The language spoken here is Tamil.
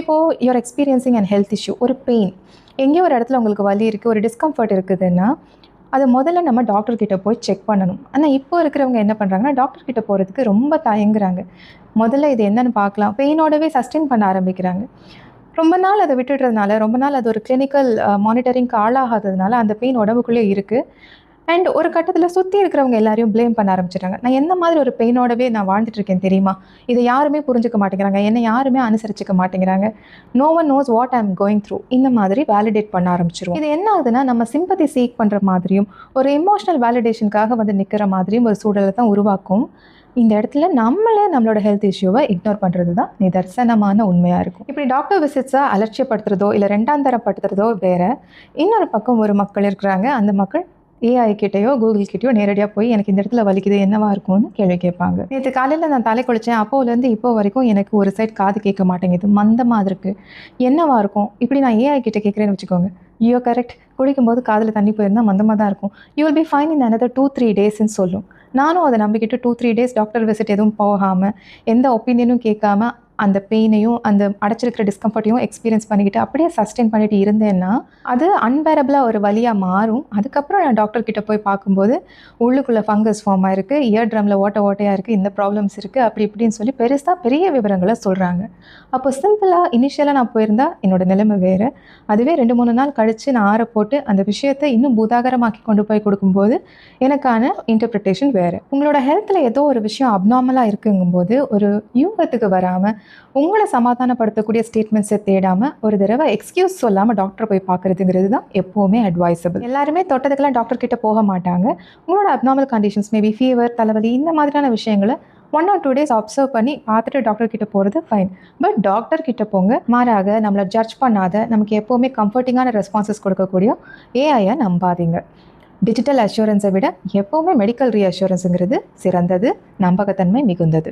இப்போது you're experiencing and health issue, ஒரு பெயின், எங்கேயோ ஒரு இடத்துல உங்களுக்கு வலி இருக்குது, ஒரு டிஸ்கம்ஃபர்ட் இருக்குதுன்னா அது முதல்ல நம்ம டாக்டர்கிட்ட போய் செக் பண்ணணும். ஆனால் இப்போ இருக்கிறவங்க என்ன பண்ணுறாங்கன்னா, டாக்டர்கிட்ட போகிறதுக்கு ரொம்ப தயங்குறாங்க. முதல்ல இது என்னன்னு பார்க்கலாம், பெயினோடவே சஸ்டெயின் பண்ண ஆரம்பிக்கிறாங்க. ரொம்ப நாள் அதை விட்டுடுறதுனால, ரொம்ப நாள் அது ஒரு கிளினிக்கல் மானிட்டரிங்க்கு ஆளாகாததுனால அந்த பெயின் உடம்புக்குள்ளே இருக்குது. அண்ட் ஒரு கட்டத்தில் சுற்றி இருக்கிறவங்க எல்லாரையும் ப்ளேம் பண்ண ஆரம்பிச்சிடுறாங்க. நான் எந்த மாதிரி ஒரு பெயினோடவே நான் வாழ்ந்துட்டுருக்கேன் தெரியுமா? இதை யாருமே புரிஞ்சுக்க மாட்டேங்கிறாங்க, என்னை யாருமே அனுசரிச்சுக்க மாட்டேங்கிறாங்க. No one knows what I am going through. இந்த மாதிரி வேலிடேட் பண்ண ஆரம்பிச்சிருவோம். இது என்ன ஆகுதுன்னா, நம்ம சிம்பத்தி சீக் பண்ணுற மாதிரியும் ஒரு எமோஷனல் வேலிடேஷனுக்காக வந்து நிற்கிற மாதிரியும் ஒரு சூழலை தான் உருவாக்கும். இந்த இடத்துல நம்மளே நம்மளோட ஹெல்த் இஷ்யூவை இக்னோர் பண்ணுறது தான் நிதர்சனமான உண்மையாக இருக்கும். இப்படி டாக்டர் விசிட்ஸை அலட்சியப்படுத்துறதோ இல்லை ரெண்டாம் தரப்படுத்துறதோ வேறு. இன்னொரு பக்கம் ஒரு மக்கள் இருக்கிறாங்க, அந்த மக்கள் ஏஐ கிட்டேயோ கூகுள் கிட்டேயோ நேரடியாக போய் எனக்கு இந்த இடத்துல வலிக்குது, என்னவா இருக்கும்னு கேள்வி கேட்பாங்க. நேற்று காலையில் நான் தலை குளித்தேன், அப்போலேருந்து இப்போ வரைக்கும் எனக்கு ஒரு சைட் காது கேட்க மாட்டேங்குது, மந்தமாக இருக்குது, என்னவா இருக்கும்? இப்படி நான் ஏஐ கிட்ட கேட்குறேன்னு வச்சுக்கோங்க. ஐயோ கரெக்ட், குளிக்கும்போது காதில் தண்ணி போயிருந்தால் மந்தமாக தான் இருக்கும், you will be fine in another 2-3 டேஸ்ன்னு சொல்லும். நானும் அதை நம்பிக்கிட்டு 2-3 டேஸ் டாக்டர் விசிட் எதுவும் போகாமல், எந்த ஒப்பீனியனும் கேட்காம அந்த பெயினையும் அந்த அடைச்சிருக்கிற டிஸ்கம்ஃபர்ட்டையும் எக்ஸ்பீரியன்ஸ் பண்ணிக்கிட்டு அப்படியே சஸ்டெயின் பண்ணிட்டு இருந்தேன்னா அது அன்பேரபிளாக ஒரு வழியாக மாறும். அதுக்கப்புறம் நான் டாக்டர்கிட்ட போய் பார்க்கும்போது உள்ளுக்குள்ளே ஃபங்கஸ் ஃபார்ம் ஆகிருக்கு, இயர் ட்ரம்மில் ஓட்டையாக இருக்குது, இந்த ப்ராப்ளம்ஸ் இருக்குது, அப்படி இப்படின்னு சொல்லி பெரிய விவரங்களை சொல்கிறாங்க. அப்போ சிம்பிளாக இனிஷியலாக நான் போயிருந்தால் என்னோடய நிலைமை வேறு. அதுவே 2-3 நாள் கழித்து நான் ஆற போட்டு அந்த விஷயத்தை இன்னும் பூதாகரமாக்கி கொண்டு போய் கொடுக்கும்போது எனக்கான இன்டர்பிரிட்டேஷன் வேறு. உங்களோட ஹெல்த்தில் ஏதோ ஒரு விஷயம் அப்நார்மலாக இருக்குங்கும்போது ஒரு யூகத்துக்கு வராமல் உங்களை சமாதானப்படுத்தக்கூடிய ஸ்டேட்மெண்ட்ஸை தேடாமல் ஒரு தடவை எக்ஸ்கியூஸ் சொல்லாமல் டாக்டரை போய் பார்க்குறதுங்கிறது தான் எப்போவுமே அட்வைசபிள். எல்லாருமே தொட்டதுக்கெல்லாம் டாக்டர் கிட்ட போக மாட்டாங்க. உங்களோட அப்நார்மல் கண்டிஷன்ஸ், மேபி ஃபீவர், தலைவலி, இந்த மாதிரியான விஷயங்களை 1 or 2 days அப்சர்வ் பண்ணி பார்த்துட்டு டாக்டர் கிட்ட போகிறது ஃபைன். பட் டாக்டர் கிட்ட போங்க. மாறாக நம்மளை ஜட்ஜ் பண்ணாத, நமக்கு எப்போவுமே கம்ஃபர்டிங்கான ரெஸ்பான்சஸ் கொடுக்கக்கூடிய ஏஐயை நம்பாதீங்க. டிஜிட்டல் அஷூரன்ஸை விட எப்போவுமே மெடிக்கல் ரீஅஷூரன்ஸுங்கிறது சிறந்தது, நம்பகத்தன்மை மிகுந்தது.